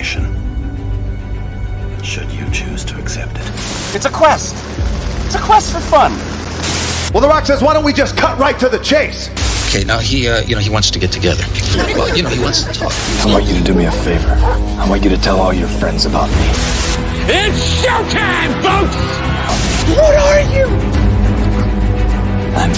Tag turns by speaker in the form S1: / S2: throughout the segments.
S1: information, should you choose to accept it.
S2: It's a quest. It's a quest for fun.
S3: Well, The Rock says, why don't we just cut right to the chase?
S1: Okay, now he wants to get together. Well, he wants to talk.
S4: I want you to do me a favor. I want you to tell all your friends about me.
S2: It's showtime, folks!
S3: What are you?
S4: I'm...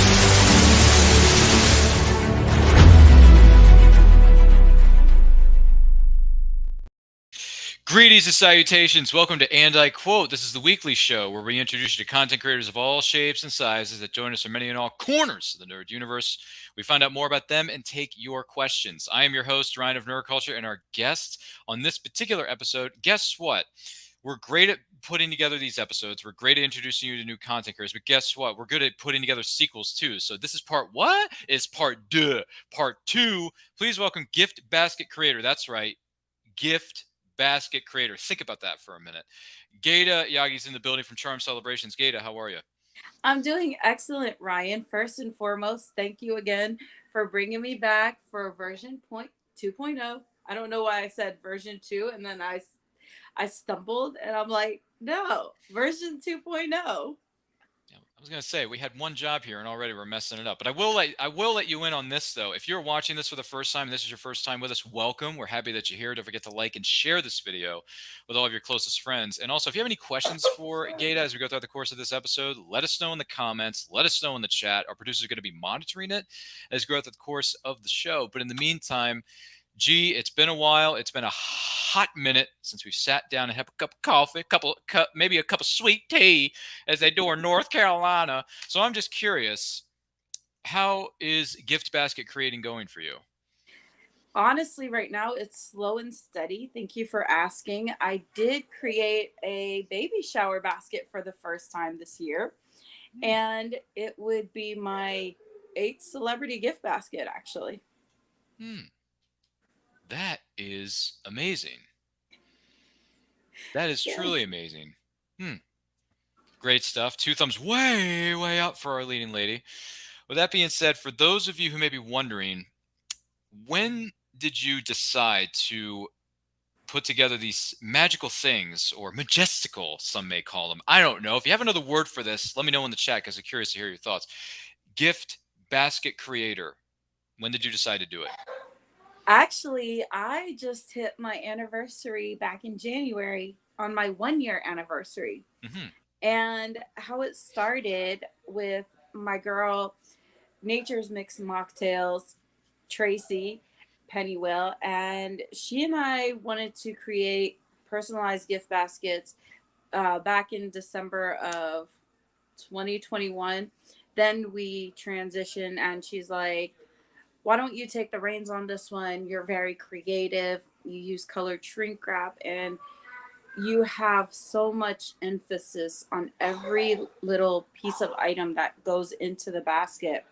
S5: Greetings and salutations. Welcome to And I Quote. This is the weekly show where we introduce you to content creators of all shapes and sizes that join us from many and all corners of the nerd universe. We find out more about them and take your questions. I am your host, Ryan of Nerd Culture, and our guest on this particular episode, guess what? We're great at putting together these episodes. We're great at introducing you to new content creators, but guess what? We're good at putting together sequels too. So this is part what? It's part deux. Part two. Please welcome Gift Basket Creator. That's right. Gift Basket Creator. Think about that for a minute. Ghayda Yaghi's in the building from Charm Celebrations. Ghayda, how are you?
S6: I'm doing excellent, Ryan. First and foremost, thank you again for bringing me back for version 2.0. I don't know why I said version 2 and then I stumbled and I'm like, no, version 2.0.
S5: I was going to say we had one job here and already we're messing it up, but I will let you in on this though. If you're watching this for the first time and this is your first time with us, welcome. We're happy that you're here. Don't forget to like and share this video with all of your closest friends. And also, if you have any questions for Ghayda as we go throughout the course of this episode, let us know in the comments. Let us know in the chat. Our producers are going to be monitoring it as we go through the course of the show. But in the meantime, it's been a while. It's been a hot minute since we've sat down and had a cup of coffee, maybe a cup of sweet tea, as they do in North Carolina. So I'm just curious, how is Gift Basket creating going for you?
S6: Honestly, right now it's slow and steady. Thank you for asking. I did create a baby shower basket for the first time this year, and it would be my 8th celebrity gift basket, actually.
S5: That is amazing. That is truly amazing. Great stuff. 2 thumbs way, way up for our leading lady. With that being said, for those of you who may be wondering, when did you decide to put together these magical things, or majestical, some may call them? I don't know. If you have another word for this, let me know in the chat because I'm curious to hear your thoughts. Gift Basket Creator. When did you decide to do it?
S6: Actually, I just hit my anniversary back in January on my 1-year anniversary. And how it started with my girl, Nature's Mixed Mocktails, Tracy Pennywell, and she and I wanted to create personalized gift baskets back in December of 2021. Then we transitioned and she's like, why don't you take the reins on this one? You're very creative. You use colored shrink wrap and you have so much emphasis on every little piece of item that goes into the basket.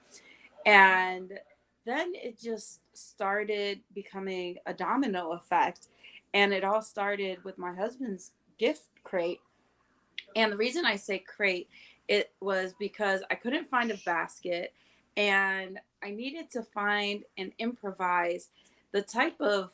S6: And then it just started becoming a domino effect. And it all started with my husband's gift crate. And the reason I say crate, it was because I couldn't find a basket and I needed to find and improvise the type of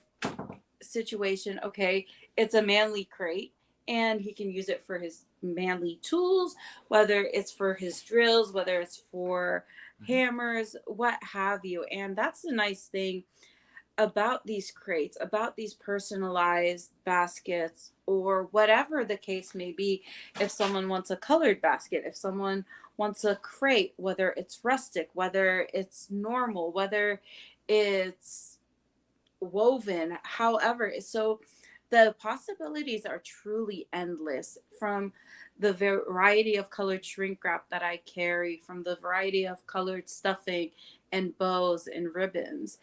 S6: situation. Okay, it's a manly crate and he can use it for his manly tools, whether it's for his drills, whether it's for hammers, what have you. And that's the nice thing about these crates, about these personalized baskets, or whatever the case may be. If someone wants a colored basket, if someone wants a crate, whether it's rustic, whether it's normal, whether it's woven, however. So the possibilities are truly endless, from the variety of colored shrink wrap that I carry, from the variety of colored stuffing and bows and ribbons.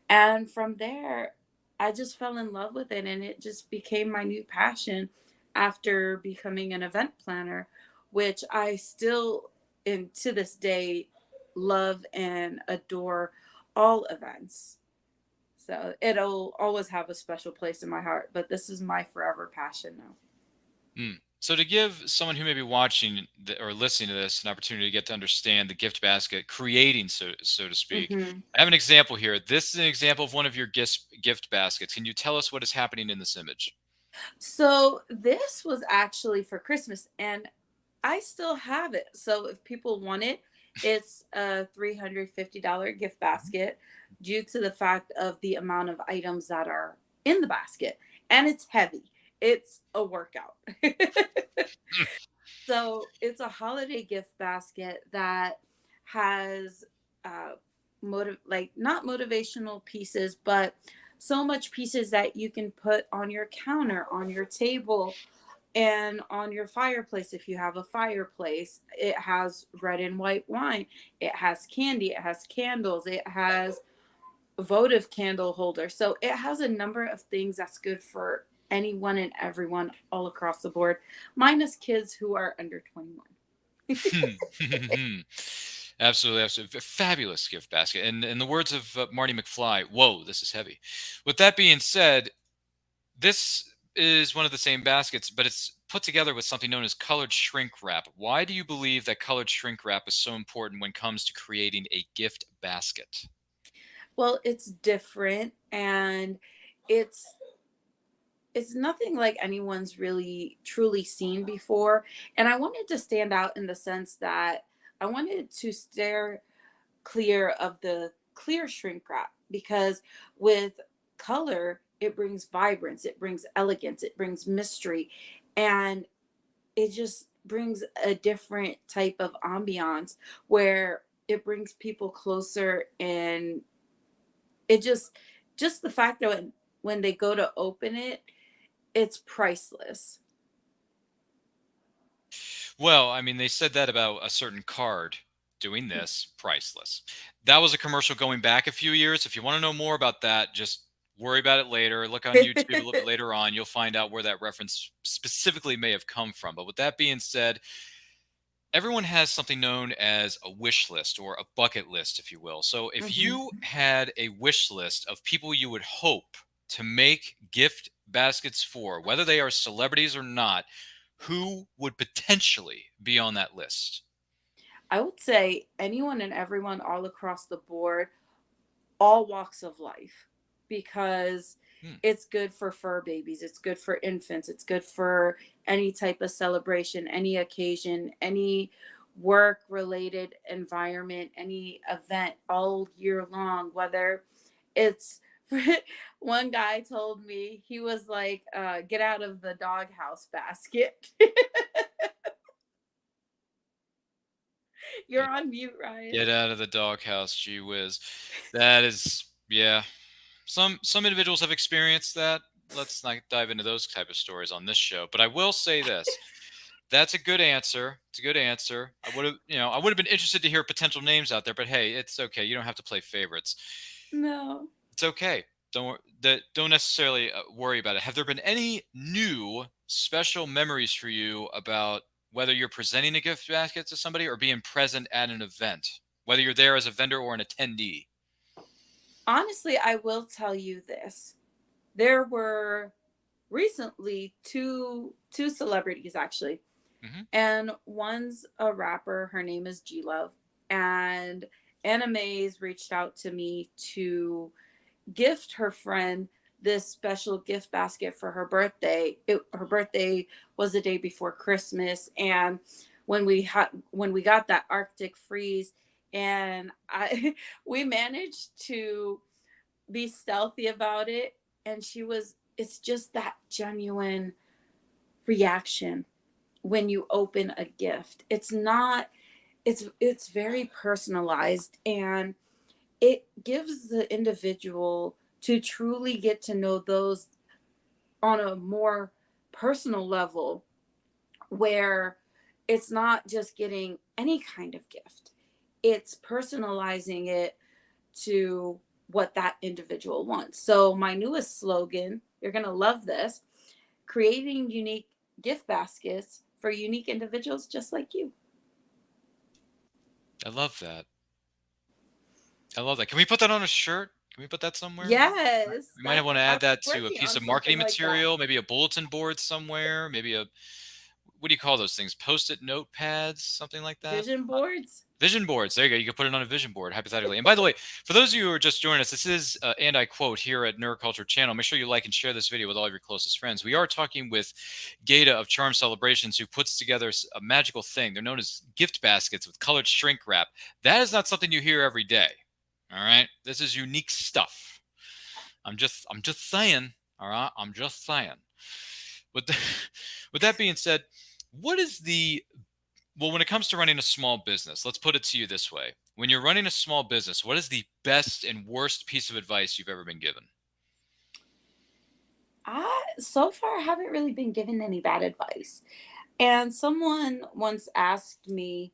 S6: And from there, I just fell in love with it, and it just became my new passion after becoming an event planner, which I still, and to this day, love and adore all events. So it'll always have a special place in my heart, but this is my forever passion now.
S5: So to give someone who may be watching or listening to this an opportunity to get to understand the gift basket creating, so to speak, I have an example here. This is an example of one of your gift baskets. Can you tell us what is happening in this image?
S6: So this was actually for Christmas, and I still have it. So if people want it, it's a $350 gift
S5: Mhm.
S6: basket due to the fact of the amount of items that are in the basket. And it's heavy. It's a workout. So it's a holiday gift basket that has uh like not motivational pieces, but so much pieces that you can put on your counter, on your table, and on your fireplace if you have a fireplace. It has red and white wine, it has candy, it has candles, it has votive candle holder. So it has a number of things that's good for anyone and everyone all across the board, minus kids who are under 21.
S5: Absolutely, absolutely. Fabulous gift basket. And in the words of Marty McFly, whoa, this is heavy. With that being said, this is one of the same baskets, but it's put together with something known as colored shrink wrap. Why do you believe that colored shrink wrap is so important when it comes to creating a gift basket?
S6: Well, it's different, and it's it's nothing like anyone's really truly seen before. And I wanted to stand out in the sense that I wanted to steer clear of the clear shrink wrap, because with color it brings vibrance, it brings elegance, it brings mystery, and it just brings a different type of ambiance where it brings people closer. And it just the fact that when they go to open it, it's priceless.
S5: Well, I mean, they said that about a certain card doing this, priceless. That was a commercial going back a few years. If you want to know more about that, just worry about it later. Look on YouTube a little bit later on. You'll find out where that reference specifically may have come from. But with that being said, everyone has something known as a wish list or a bucket list, if you will. So if
S6: Mhm.
S5: you had a wish list of people you would hope to make gift baskets for, whether they are celebrities or not, who would potentially be on that list?
S6: I would say anyone and everyone all across the board, all walks of life, because
S5: Hmm.
S6: it's good for fur babies, it's good for infants, it's good for any type of celebration, any occasion, any work related environment, any event all year long, whether it's one guy told me, he was like, get out of the doghouse basket. You're
S5: Get,
S6: on mute, Ryan.
S5: get out of the doghouse, gee whiz. That is, yeah. Some individuals have experienced that. Let's not dive into those type of stories on this show. But I will say this. That's a good answer. It's a good answer. I would have been interested to hear potential names out there, but hey, it's okay. You don't have to play favorites.
S6: No.
S5: It's okay. Don't necessarily worry about it. Have there been any new special memories for you about whether you're presenting a gift basket to somebody or being present at an event, whether you're there as a vendor or an attendee?
S6: Honestly, I will tell you this. There were recently two celebrities actually.
S5: Hmm.
S6: And one's a rapper, her name is G Love. And Anna Mae's reached out to me to gift her friend this special gift basket for her birthday. Her birthday was the day before Christmas, and when we got that Arctic freeze, and I we managed to be stealthy about it, and it's just that genuine reaction when you open a gift. It's not it's very personalized, and it gives the individual to truly get to know those on a more personal level, where it's not just getting any kind of gift. It's personalizing it to what that individual wants. So my newest slogan, you're going to love this: creating unique gift baskets for unique individuals just like you.
S5: I love that. I love that. Can we put that on a shirt? Can we put that somewhere?
S6: Yes,
S5: We might
S6: that
S5: want to
S6: I'm
S5: add that to a
S6: working
S5: piece
S6: on
S5: of
S6: something
S5: marketing
S6: like that.
S5: material, maybe a bulletin board somewhere, maybe a what do you call those things? Post-it notepads, something like that.
S6: Vision boards.
S5: Vision boards. There you go. You can put it on a vision board, hypothetically. And by the way, for those of you who are just joining us, this is, and I quote, here at Nerd Culture Channel. Make sure you like and share this video with all of your closest friends. We are talking with Ghayda of Charm Celebrations, who puts together a magical thing. They're known as gift baskets with colored shrink wrap. That is not something you hear every day. All right. This is unique stuff. I'm just saying. All right. I'm just saying. With that being said, what is well, when it comes to running a small business, let's put it to you this way. When you're running a small business, what is the best and worst piece of advice you've ever been given?
S6: So far, I haven't really been given any bad advice. And someone once asked me,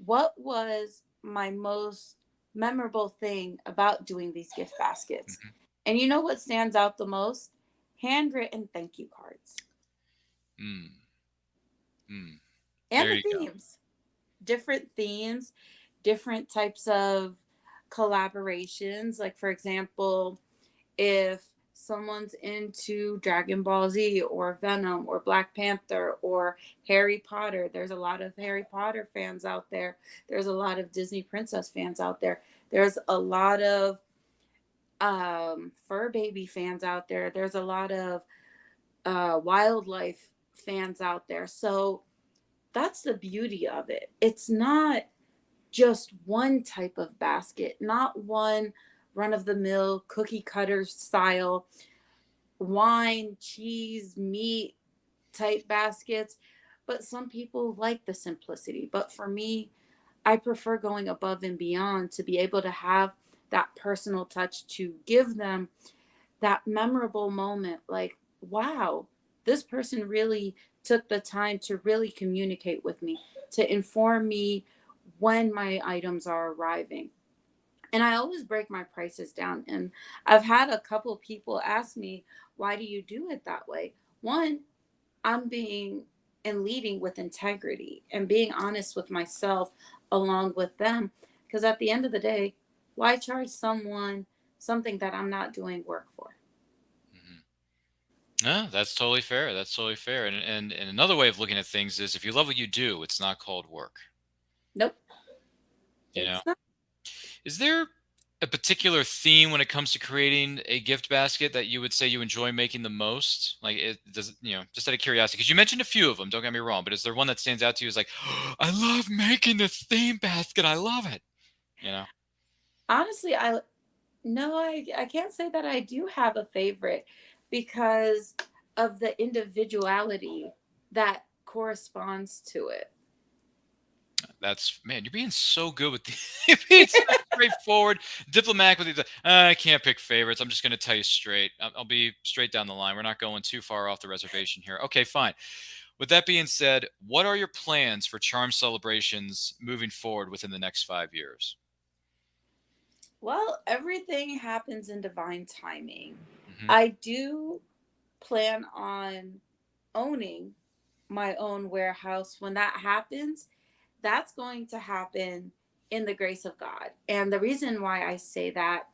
S6: what was my most memorable thing about doing these gift baskets?
S5: Mm-hmm.
S6: And you know what stands out the most? Handwritten thank you cards. And the themes. Different themes, different types of collaborations. Like, for example, if someone's into Dragon Ball Z or Venom or Black Panther or Harry Potter, there's a lot of Harry Potter fans out there. There's a lot of Disney princess fans out there. There's a lot of fur baby fans out there. There's a lot of wildlife fans out there. So that's the beauty of it. It's not just one type of basket, not one run-of-the-mill cookie cutter style wine, cheese, meat type baskets. But some people like the simplicity. But for me, I prefer going above and beyond to be able to have that personal touch, to give them that memorable moment. Like, wow, this person really took the time to really communicate with me, to inform me when my items are arriving. And I always break my prices down. And I've had a couple people ask me, why do you do it that way? One, I'm being and leading with integrity and being honest with myself along with them. Because at the end of the day, why charge someone something that I'm not doing work for?
S5: No, that's totally fair. That's totally fair. And another way of looking at things is, if you love what you do, it's not called work.
S6: Nope.
S5: You know,
S6: It's not.
S5: is there a particular theme when it comes to creating a gift basket that you would say you enjoy making the most? Like, it does, just out of curiosity, because you mentioned a few of them, don't get me wrong, but is there one that stands out to you as like, oh, I love making this theme basket. I love it.
S6: Honestly, I can't say that I do have a favorite because of the individuality that corresponds to it.
S5: Man, you're being so good with you're being so straightforward, diplomatic with these. I can't pick favorites. I'm just going to tell you straight. I'll be straight down the line. We're not going too far off the reservation here. Okay, fine. With that being said, what are your plans for Charm Celebrations moving forward within the next 5 years?
S6: Well, everything happens in divine timing.
S5: Mm-hmm.
S6: I do plan on owning my own warehouse. When that happens, that's going to happen in the grace of God. And the reason why I say that,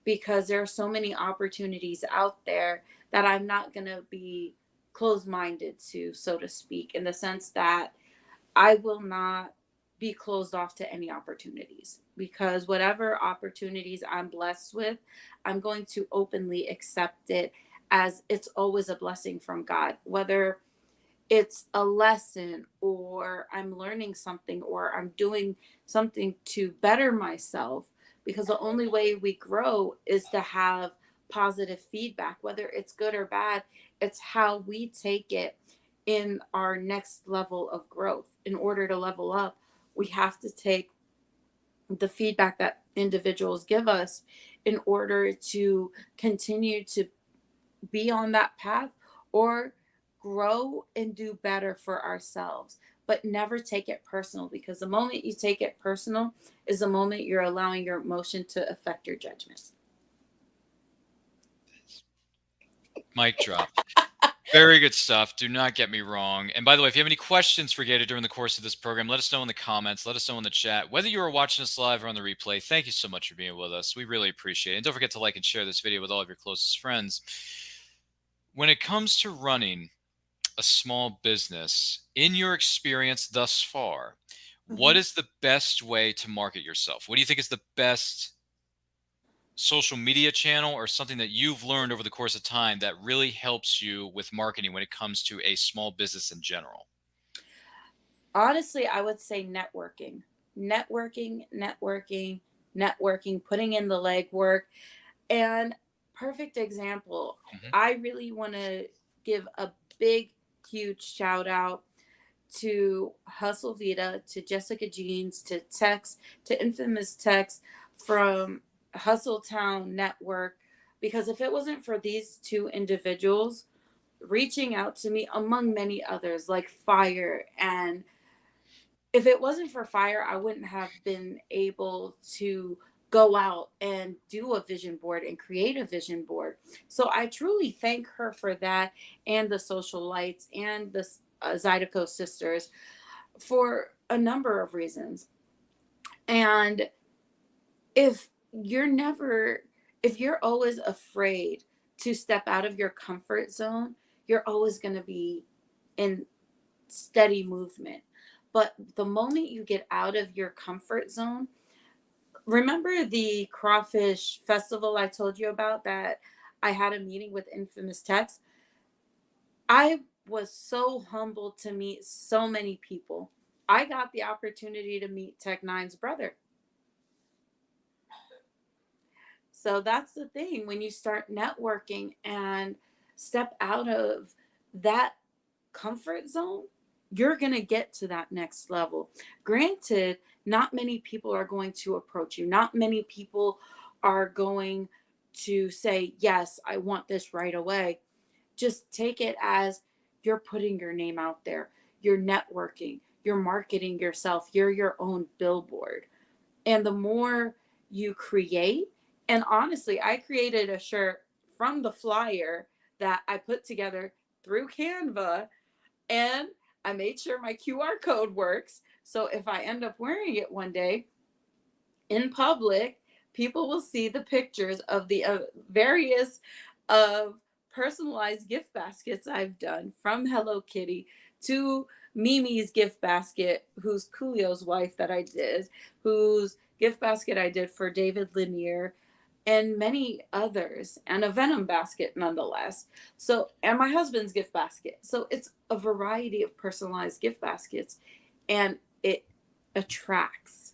S6: because there are so many opportunities out there that I'm not going to be closed-minded to, so to speak, in the sense that I will not be closed off to any opportunities, because whatever opportunities I'm blessed with, I'm going to openly accept it, as it's always a blessing from God, whether it's a lesson or I'm learning something or I'm doing something to better myself, because the only way we grow is to have positive feedback, whether it's good or bad. It's how we take it in our next level of growth. In order to level up, we have to take the feedback that individuals give us in order to continue to be on that path or grow and do better for ourselves. But never take it personal, because the moment you take it personal is the moment you're allowing your emotion to affect your judgment.
S5: Mic drop. Very good stuff. Do not get me wrong. And by the way, if you have any questions for Ghayda during the course of this program, let us know in the comments. Let us know in the chat. Whether you are watching us live or on the replay, thank you so much for being with us. We really appreciate it. And don't forget to like and share this video with all of your closest friends. When it comes to running a small business, in your experience thus far, what is the best way to market yourself? What do you think is the best social media channel or something that you've learned over the course of time that really helps you with marketing when it comes to a small business in general?
S6: Honestly, I would say networking, networking, putting in the legwork. And perfect example,
S5: Hmm.
S6: I really want to give a big, huge shout out to Hustle Vita, to Jessica Jeans, to Tex, to Infamous Tex from Hustle Town Network. Because if it wasn't for these two individuals reaching out to me, among many others like Fire, and if it wasn't for Fire, I wouldn't have been able to go out and do a vision board and create a vision board. So I truly thank her for that, and the Social Lights and the Zydeco sisters for a number of reasons. And if you're never, if you're always afraid to step out of your comfort zone, you're always going to be in steady movement. But the moment you get out of your comfort zone, remember the crawfish festival I told you about that I had a meeting with Infamous Tex? I was so humbled to meet so many people. I got the opportunity to meet Tech Nine's brother. So that's the thing. When you start networking and step out of that comfort zone, you're going to get to that next level. Granted, not many people are going to approach you. Not many people are going to say, yes, I want this right away. Just take it as you're putting your name out there. You're networking. You're marketing yourself. You're your own billboard. And the more you create, and honestly, I created a shirt from the flyer that I put together through Canva, and I made sure my QR code works. So if I end up wearing it one day in public, people will see the pictures of the various of personalized gift baskets I've done, from Hello Kitty to Mimi's gift basket, who's Coolio's wife that I did, whose gift basket I did for David Lanier, and many others, and a Venom basket nonetheless. So, and my husband's gift basket. So it's a variety of personalized gift baskets, and it attracts.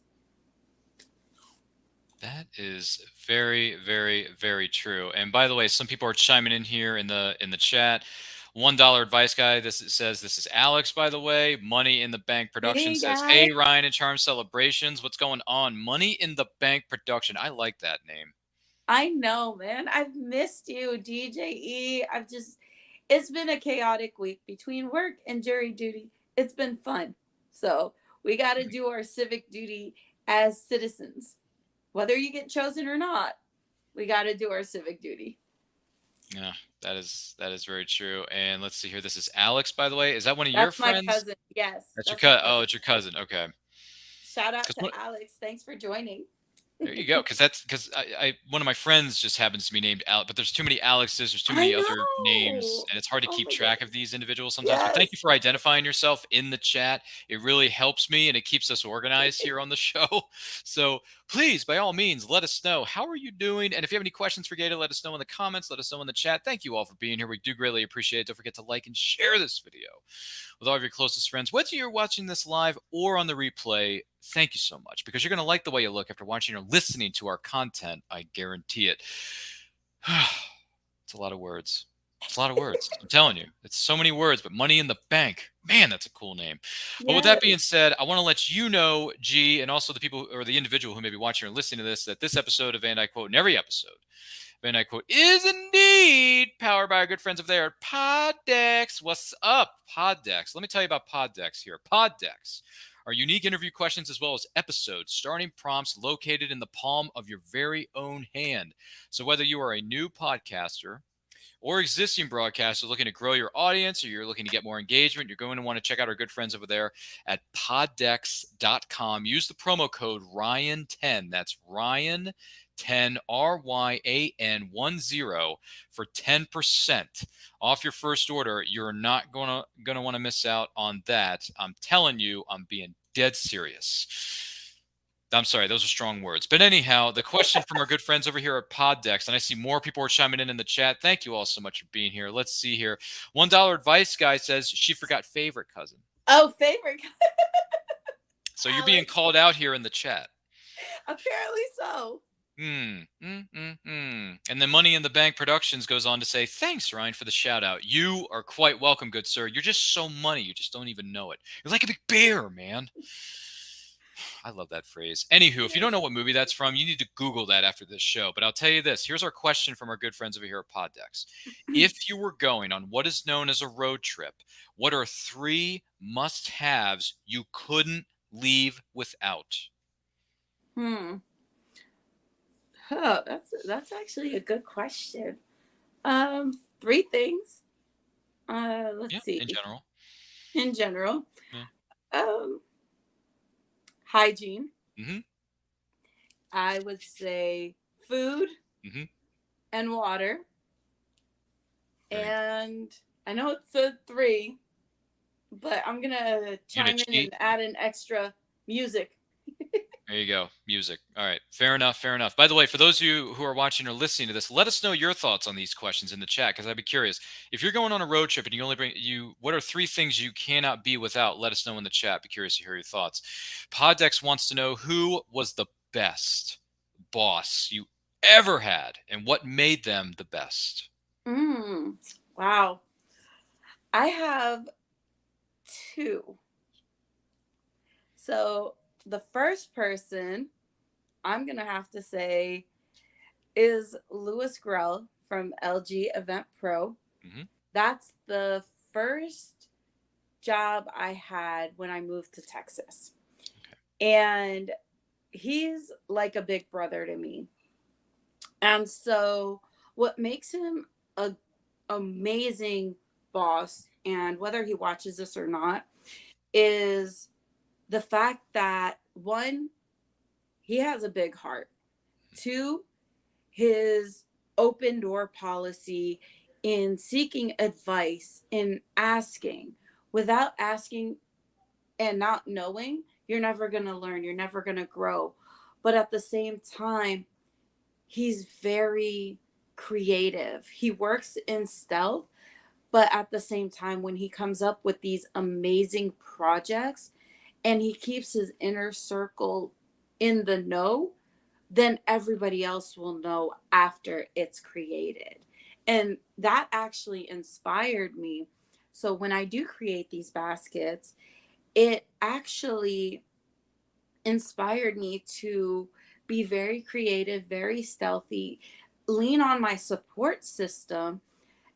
S5: That is very, very, very true. And by the way, some people are chiming in here in the chat. $1 advice guy. Says this is Alex, by the way. Money in the Bank Production
S6: Hey
S5: says,
S6: guys.
S5: "Hey Ryan and Charm Celebrations, what's going on?" Money in the Bank Production. I like that name.
S6: I know, man. I've missed you, DJE. It's been a chaotic week between work and jury duty. It's been fun. So we got to do our civic duty as citizens. Whether you get chosen or not, we got to do our civic duty.
S5: Yeah, that is very true. And let's see here. This is Alex, by the way. Is that one of your
S6: That's my
S5: friends?
S6: cousin. Yes.
S5: That's your
S6: That's my
S5: cousin. Oh,
S6: cousin.
S5: it's your cousin. Okay.
S6: Shout out to Alex. Thanks for joining.
S5: There you go. Because I one of my friends just happens to be named Alex, but there's too many Alexes, there's too many other names, and it's hard to
S6: Oh
S5: keep
S6: my
S5: track
S6: God.
S5: of these individuals sometimes. But
S6: Yes.
S5: thank you for identifying yourself in the chat. It really helps me and it keeps us organized here on the show. So please, by all means, let us know. How are you doing? And if you have any questions for Ghayda, let us know in the comments. Let us know in the chat. Thank you all for being here. We do greatly appreciate it. Don't forget to like and share this video with all of your closest friends. Whether you're watching this live or on the replay, thank you so much, because you're going to like the way you look after watching or listening to our content. I guarantee it. It's a lot of words. It's a lot of words. I'm telling you, it's so many words, but Money in the Bank, man, that's a cool name.
S6: Yes.
S5: But with that being said, I want to let you know, G, and also the people or the individual who may be watching or listening to this, that this episode of Van Dyke Quote, and every episode Van Dyke Quote, is indeed powered by our good friends over there at Poddex. What's up, Poddex? Let me tell you about Poddex here. Poddex are unique interview questions as well as episodes, starting prompts located in the palm of your very own hand. So whether you are a new podcaster or existing broadcaster looking to grow your audience, or you're looking to get more engagement, you're going to want to check out our good friends over there at poddex.com. Use the promo code Ryan10. That's Ryan10, RYAN10 for 10% off your first order. You're not going to want to miss out on that. I'm telling you, I'm being dead serious. I'm sorry, those are strong words. But anyhow, the question from our good friends over here at Poddex, and I see more people are chiming in the chat. Thank you all so much for being here. Let's see here. $1 advice guy says she forgot favorite cousin.
S6: Oh, favorite.
S5: So you're being called out here in the chat.
S6: Apparently so.
S5: And then Money in the Bank Productions goes on to say, thanks, Ryan, for the shout out. You are quite welcome, good sir. You're just so money. You just don't even know it. You're like a big bear, man. I love that phrase. Anywho, if you don't know what movie that's from, you need to Google that after this show. But I'll tell you this. Here's our question from our good friends over here at Poddex. If you were going on what is known as a road trip, what are 3 must-haves you couldn't leave without?
S6: Oh, that's actually a good question. 3 things. Let's see. In general. Yeah. Hygiene. I would say food and water. And I know it's a 3, but I'm gonna chime in and add an extra music.
S5: There you go. Music. All right. Fair enough. Fair enough. By the way, for those of you who are watching or listening to this, let us know your thoughts on these questions in the chat, because I'd be curious. If you're going on a road trip and you only bring what are 3 things you cannot be without? Let us know in the chat. Be curious to hear your thoughts. Poddex wants to know who was the best boss you ever had and what made them the best.
S6: Wow. I have 2. So the first person I'm going to have to say is Louis Grell from LG Event Pro. That's the first job I had when I moved to Texas. And he's like a big brother to me. And so what makes him an amazing boss, and whether he watches this or not, is the fact that 1, he has a big heart. 2, his open door policy in seeking advice, in asking. Without asking and not knowing, you're never going to learn. You're never going to grow. But at the same time, he's very creative. He works in stealth, but at the same time, when he comes up with these amazing projects, and he keeps his inner circle in the know, then everybody else will know after it's created. And that actually inspired me. So when I do create these baskets, it actually inspired me to be very creative, very stealthy, lean on my support system.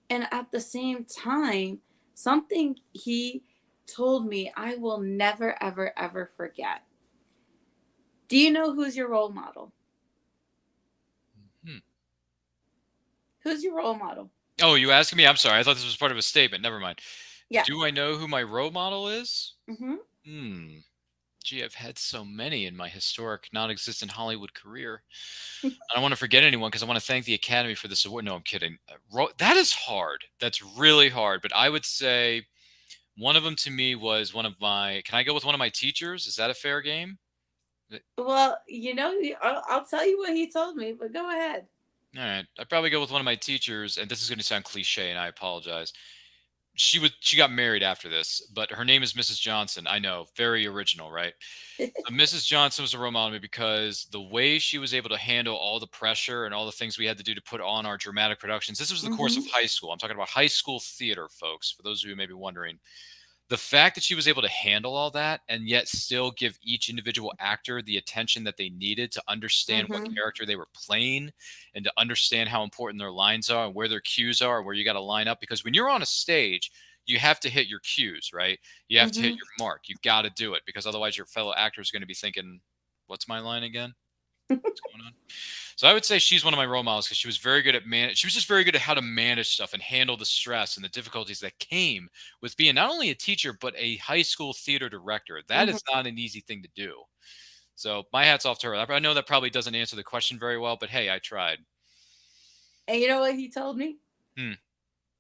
S6: And at the same time, something he told me I will never, ever, ever forget. Do you know who's your role model? Who's your role model?
S5: Oh, you asking me? I'm sorry. I thought this was part of a statement. Never mind.
S6: Yeah.
S5: Do I know who my role model is? Gee, I've had so many in my historic, non-existent Hollywood career. I don't want to forget anyone because I want to thank the Academy for this award. No, I'm kidding. That is hard. That's really hard. But I would say one of them to me was one of my, can I go with one of my teachers? Is that a fair game?
S6: Well, I'll tell you what he told me, but go ahead.
S5: All right. I'd probably go with one of my teachers, and this is going to sound cliche, and I apologize. She got married after this, but her name is Mrs. Johnson. I know, very original, right? Mrs. Johnson was a role model to me because the way she was able to handle all the pressure and all the things we had to do to put on our dramatic productions. This was the course of high school. I'm talking about high school theater, folks, for those of you who may be wondering. The fact that she was able to handle all that and yet still give each individual actor the attention that they needed to understand what character they were playing and to understand how important their lines are and where their cues are, where you got to line up. Because when you're on a stage, you have to hit your cues, right? You have to hit your mark. You got to do it because otherwise your fellow actors are going to be thinking, what's my line again? What's going on? So I would say she's one of my role models because she was very good at she was just very good at how to manage stuff and handle the stress and the difficulties that came with being not only a teacher, but a high school theater director. That is not an easy thing to do. So my hat's off to her. I know that probably doesn't answer the question very well, but hey, I tried.
S6: And you know what he told me?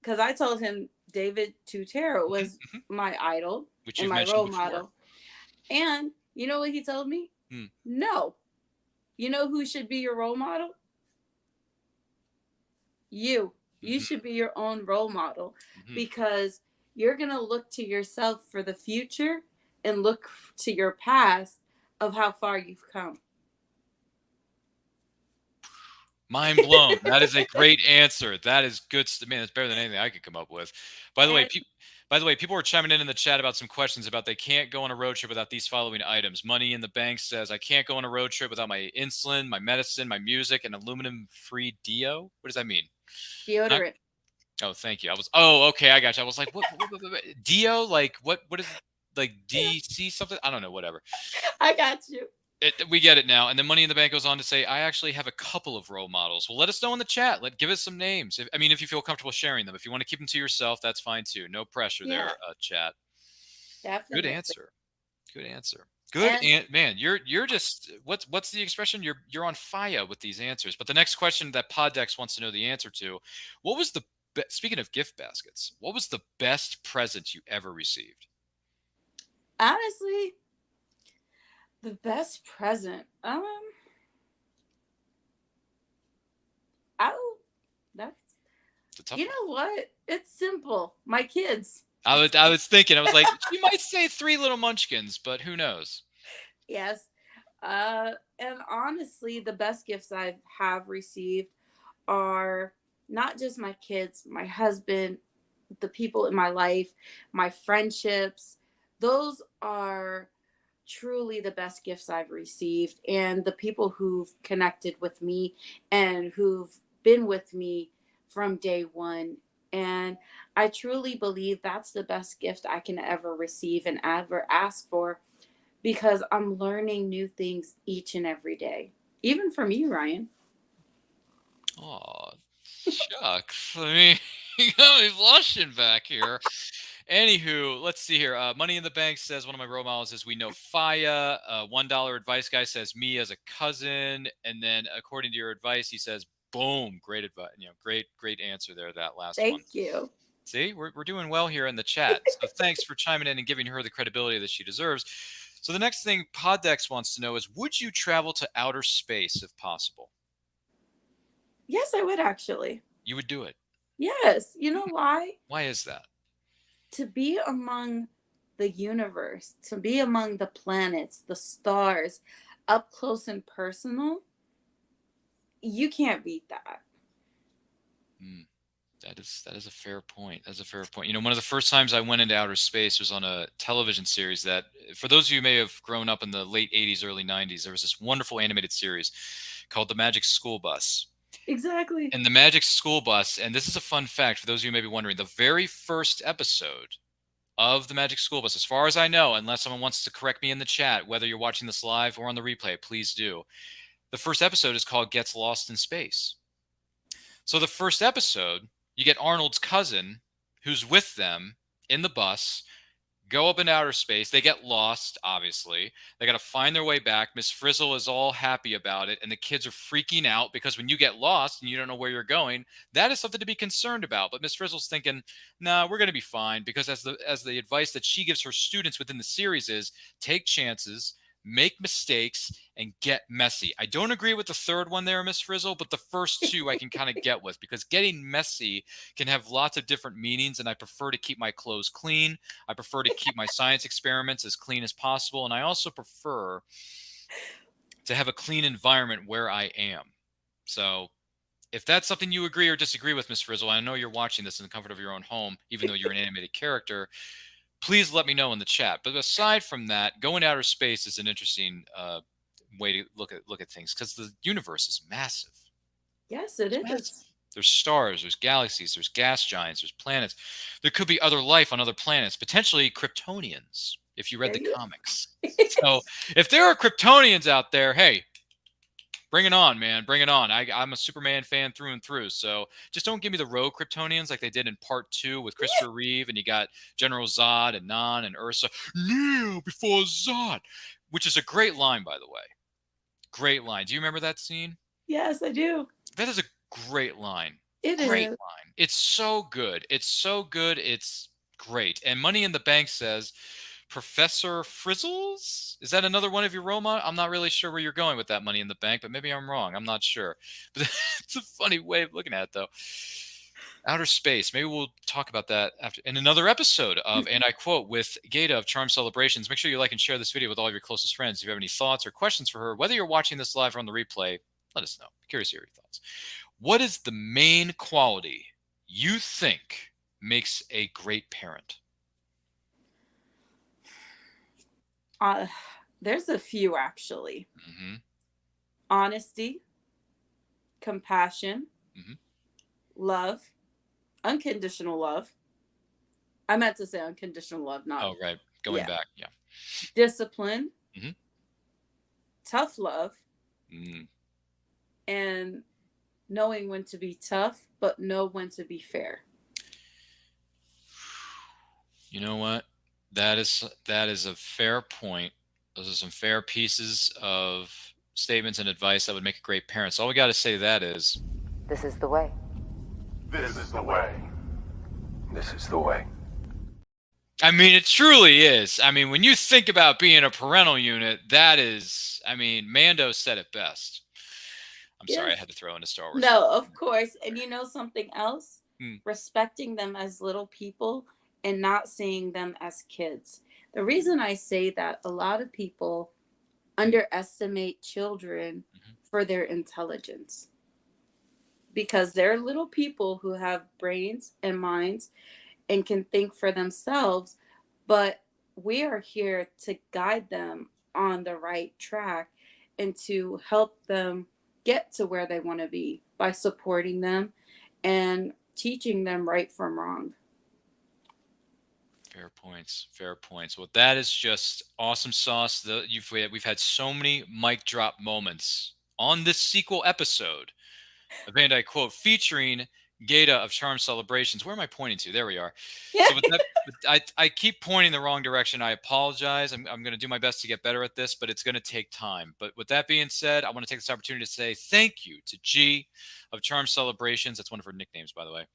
S6: Because I told him David Tutero was my idol and my role model. And you know what he told me? No. You know who should be your role model? You. You should be your own role model because you're going to look to yourself for the future and look to your past of how far you've come.
S5: Mind blown. That is a great answer. That is good. Man, it's better than anything I could come up with. By the way, people were chiming in the chat about some questions about they can't go on a road trip without these following items. Money in the Bank says, I can't go on a road trip without my insulin, my medicine, my music, and aluminum-free deo. What does that mean?
S6: Deodorant.
S5: Oh, thank you. Okay, I got you. I was like, what deo? Like, what is, like, DC something? I don't know, whatever.
S6: I got you.
S5: We get it now. And then Money in the Bank goes on to say, I actually have a couple of role models. Well, let us know in the chat. Give us some names. If you feel comfortable sharing them. If you want to keep them to yourself, that's fine too. No pressure there, chat.
S6: Definitely.
S5: Good answer. Man, you're just, what's the expression? You're on fire with these answers. But the next question that Poddex wants to know the answer to, speaking of gift baskets, what was the best present you ever received?
S6: Honestly, the best present. You know what? It's simple. My kids.
S5: I was thinking, I was like, you might say 3 little munchkins, but who knows?
S6: Yes. And honestly, the best gifts I have received are not just my kids, my husband, the people in my life, my friendships. Those are truly the best gifts I've received, and the people who've connected with me and who've been with me from day one. And I truly believe that's the best gift I can ever receive and ever ask for, because I'm learning new things each and every day, even from you, Ryan.
S5: Oh, shucks. I mean, you got me blushing back here. Anywho, let's see here. Money in the Bank says one of my role models is We Know Faya. $1 advice guy says me as a cousin. And then according to your advice, he says, boom, great advice. Great answer there, that last one.
S6: Thank you.
S5: See, we're doing well here in the chat. So thanks for chiming in and giving her the credibility that she deserves. So the next thing Poddex wants to know is, would you travel to outer space if possible?
S6: Yes, I would actually.
S5: You would do it?
S6: Yes. You know why?
S5: Why is that?
S6: To be among the universe, to be among the planets, the stars, up close and personal, you can't beat that.
S5: That is a fair point. That's a fair point. One of the first times I went into outer space was on a television series that, for those of you who may have grown up in the late 80s, early 90s, there was this wonderful animated series called The Magic School Bus.
S6: Exactly.
S5: And The Magic School Bus, and this is a fun fact for those of you who may be wondering, the very first episode of The Magic School Bus, as far as I know, unless someone wants to correct me in the chat, whether you're watching this live or on the replay, please do. The first episode is called Gets Lost in Space. So the first episode, you get Arnold's cousin, who's with them in the bus, go up in outer space. They get lost, obviously. They got to find their way back. Miss Frizzle is all happy about it, and the kids are freaking out because when you get lost and you don't know where you're going, that is something to be concerned about. But Miss Frizzle's thinking, nah, we're going to be fine, because as the advice that she gives her students within the series is, take chances, make mistakes, and get messy. I don't agree with the third one there, Miss Frizzle, but the first two I can kind of get with, because getting messy can have lots of different meanings, and I prefer to keep my clothes clean. I prefer to keep my science experiments as clean as possible, and I also prefer to have a clean environment where I am. So if that's something you agree or disagree with, Miss Frizzle, I know you're watching this in the comfort of your own home, even though you're an animated character, please let me know in the chat. But aside from that, going to outer space is an interesting way to look at things, because the universe is massive.
S6: Yes, it is.
S5: Massive. There's stars, there's galaxies, there's gas giants, there's planets. There could be other life on other planets, potentially Kryptonians, if you read the comics. So if there are Kryptonians out there, hey, bring it on, man. Bring it on. I'm a Superman fan through and through. So just don't give me the rogue Kryptonians like they did in part 2 with Christopher Reeve, and you got General Zod and Nan and Ursa. Kneel before Zod, which is a great line, by the way. Great line. Do you remember that scene?
S6: Yes, I do.
S5: That is a great line.
S6: Great
S5: line. It's so good. It's so good. It's great. And Money in the Bank says, Professor Frizzles? Is that another one of your Roma? I'm not really sure where you're going with that Money in the Bank, but maybe I'm wrong. I'm not sure. But it's a funny way of looking at it, though. Outer space. Maybe we'll talk about that after in another episode of, and I quote, with Ghayda of Charm Celebrations. Make sure you like and share this video with all of your closest friends. If you have any thoughts or questions for her, whether you're watching this live or on the replay, let us know. Curious to hear your thoughts. What is the main quality you think makes a great parent?
S6: There's a few, actually.
S5: Mm-hmm.
S6: Honesty, compassion,
S5: Mm-hmm.
S6: love, unconditional love. I meant to say unconditional love, not.
S5: Oh, right. Going back. Yeah.
S6: Discipline,
S5: Mm-hmm.
S6: tough love,
S5: Mm.
S6: and knowing when to be tough, but know when to be fair.
S5: You know what? That is a fair point. Those are some fair pieces of statements and advice that would make a great parent. So all we got to say to that is,
S7: this is the way.
S3: This is the way.
S4: This is the way.
S5: I mean, it truly is. I mean, when you think about being a parental unit, that is, I mean, Mando said it best. I'm sorry, I had to throw in a Star Wars.
S6: No, of course. And you know something else?
S5: Hmm.
S6: Respecting them as little people and not seeing them as kids. The reason I say that, a lot of people underestimate children for their intelligence, because they're little people who have brains and minds and can think for themselves, but we are here to guide them on the right track and to help them get to where they want to be by supporting them and teaching them right from wrong.
S5: Fair points. Fair points. Well, that is just awesome sauce. We've had so many mic drop moments on this sequel episode of, and I quote, featuring Ghayda of Charm Celebrations. Where am I pointing to? There we are. So with that, I keep pointing the wrong direction. I apologize. I'm going to do my best to get better at this, but it's going to take time. But with that being said, I want to take this opportunity to say thank you to G of Charm Celebrations. That's one of her nicknames, by the way,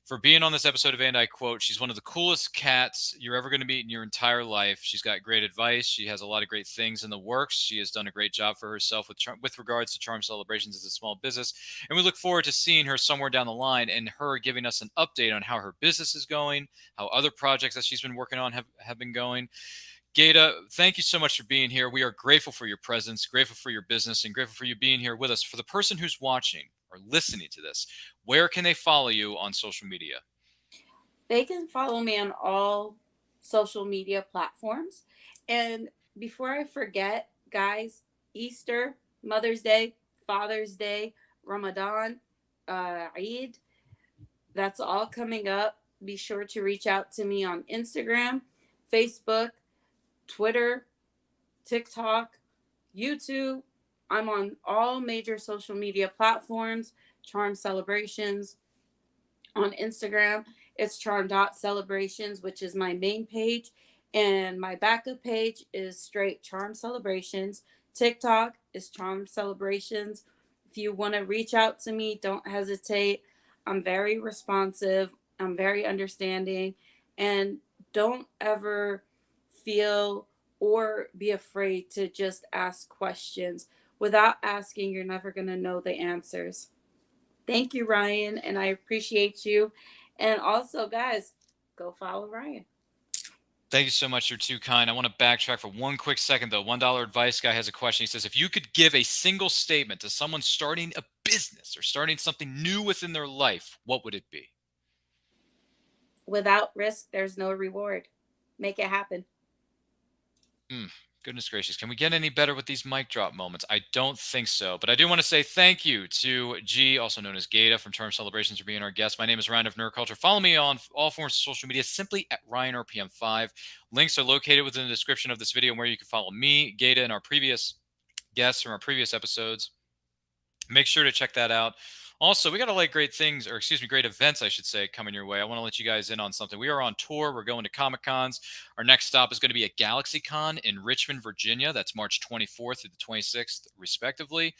S5: for being on this episode of And I Quote. She's one of the coolest cats you're ever going to meet in your entire life. She's got great advice. She has a lot of great things in the works. She has done a great job for herself with regards to Charm Celebrations as a small business. And we look forward to seeing her somewhere down the line and her giving us an update on how her business is going, how other projects that she's been working on have been going. Ghayda, thank you so much for being here. We are grateful for your presence, grateful for your business, and grateful for you being here with us. For the person who's watching or listening to this, where can they follow you on social media?
S6: They can follow me on all social media platforms. And before I forget, guys, Easter, Mother's Day, Father's Day, Ramadan, Eid, that's all coming up. Be sure to reach out to me on Instagram, Facebook, Twitter, TikTok, YouTube. I'm on all major social media platforms. Charm Celebrations. On Instagram, it's charm.celebrations, which is my main page. And my backup page is straight Charm Celebrations. TikTok is Charm Celebrations. If you want to reach out to me, don't hesitate. I'm very responsive. I'm very understanding. And don't ever feel or be afraid to just ask questions. Without asking, you're never going to know the answers. Thank you, Ryan, and I appreciate you. And also, guys, go follow Ryan.
S5: Thank you so much. You're too kind. I want to backtrack for one quick second, though. $1 advice guy has a question. He says, if you could give a single statement to someone starting a business or starting something new within their life, what would it be?
S6: Without risk, there's no reward. Make it happen.
S5: Goodness gracious. Can we get any better with these mic drop moments? I don't think so. But I do want to say thank you to G, also known as Ghayda from Charm Celebrations, for being our guest. My name is Ryan of Nerd Culture. Follow me on all forms of social media simply at RyanRPM5. Links are located within the description of this video where you can follow me, Ghayda, and our previous guests from our previous episodes. Make sure to check that out. Also, we got a lot of great things, or excuse me, great events, I should say, coming your way. I want to let you guys in on something. We are on tour. We're going to Comic-Cons. Our next stop is going to be at GalaxyCon in Richmond, Virginia. That's March 24th through the 26th, respectively.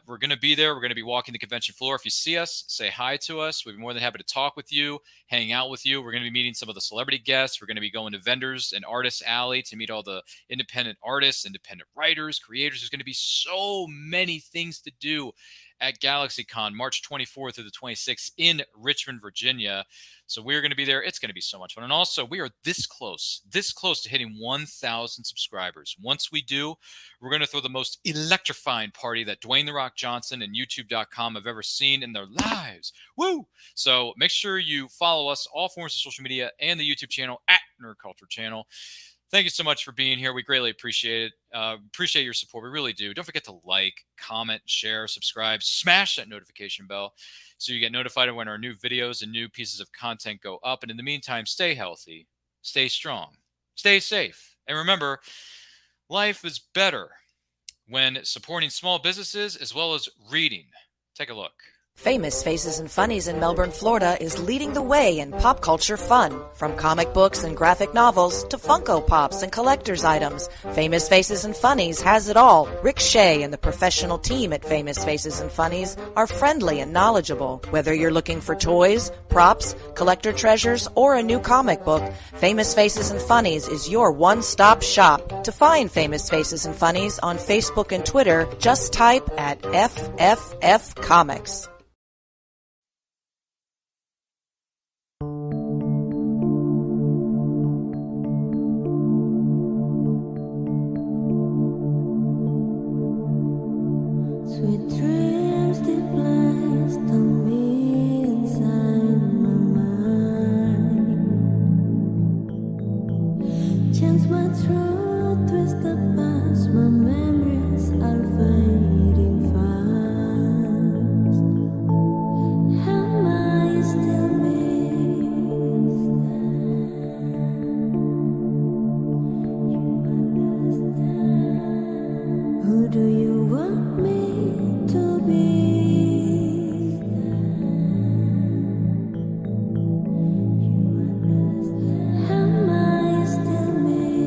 S5: We're going to be there. We're going to be walking the convention floor. If you see us, say hi to us. We'd be more than happy to talk with you, hang out with you. We're going to be meeting some of the celebrity guests. We're going to be going to vendors and Artists Alley to meet all the independent artists, independent writers, creators. There's going to be so many things to do at GalaxyCon, March 24th through the 26th in Richmond, Virginia. So we're going to be there. It's going to be so much fun. And also, we are this close to hitting 1,000 subscribers. Once we do, we're going to throw the most electrifying party that Dwayne The Rock Johnson and YouTube.com have ever seen in their lives. Woo! So make sure you follow us, all forms of social media, and the YouTube channel at Nerd Culture Channel. Thank you so much for being here. We greatly appreciate it. Appreciate your support. We really do. Don't forget to like, comment, share, subscribe, smash that notification bell so you get notified when our new videos and new pieces of content go up. And in the meantime, stay healthy, stay strong, stay safe. And remember, life is better when supporting small businesses as well as reading. Take a look.
S7: Famous Faces and Funnies in Melbourne, Florida is leading the way in pop culture fun. From comic books and graphic novels to Funko Pops and collector's items, Famous Faces and Funnies has it all. Rick Shea and the professional team at Famous Faces and Funnies are friendly and knowledgeable. Whether you're looking for toys, props, collector treasures, or a new comic book, Famous Faces and Funnies is your one-stop shop. To find Famous Faces and Funnies on Facebook and Twitter, just type at FFF Comics.
S8: Sweet dreams deep lies tell me inside my mind. Change my truth, twist the past, my memories are fading fast. Am I still missed? Who do you want me to be? Am I still missed?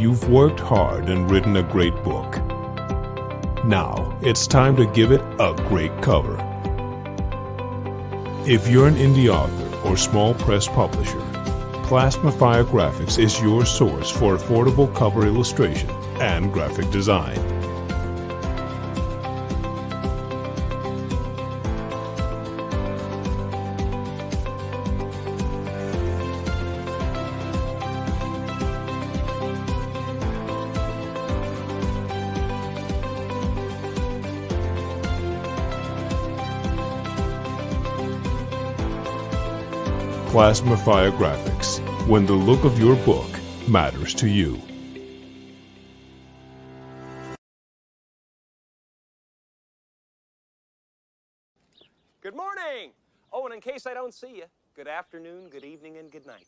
S9: You've worked hard and written a great book. Now, it's time to give it a great cover. If you're an indie author or small press publisher, Plasmafire Graphics is your source for affordable cover illustration and graphic design. Plasmafire Graphics, when the look of your book matters to you.
S10: Good morning! Oh, and in case I don't see you, good afternoon, good evening, and good night.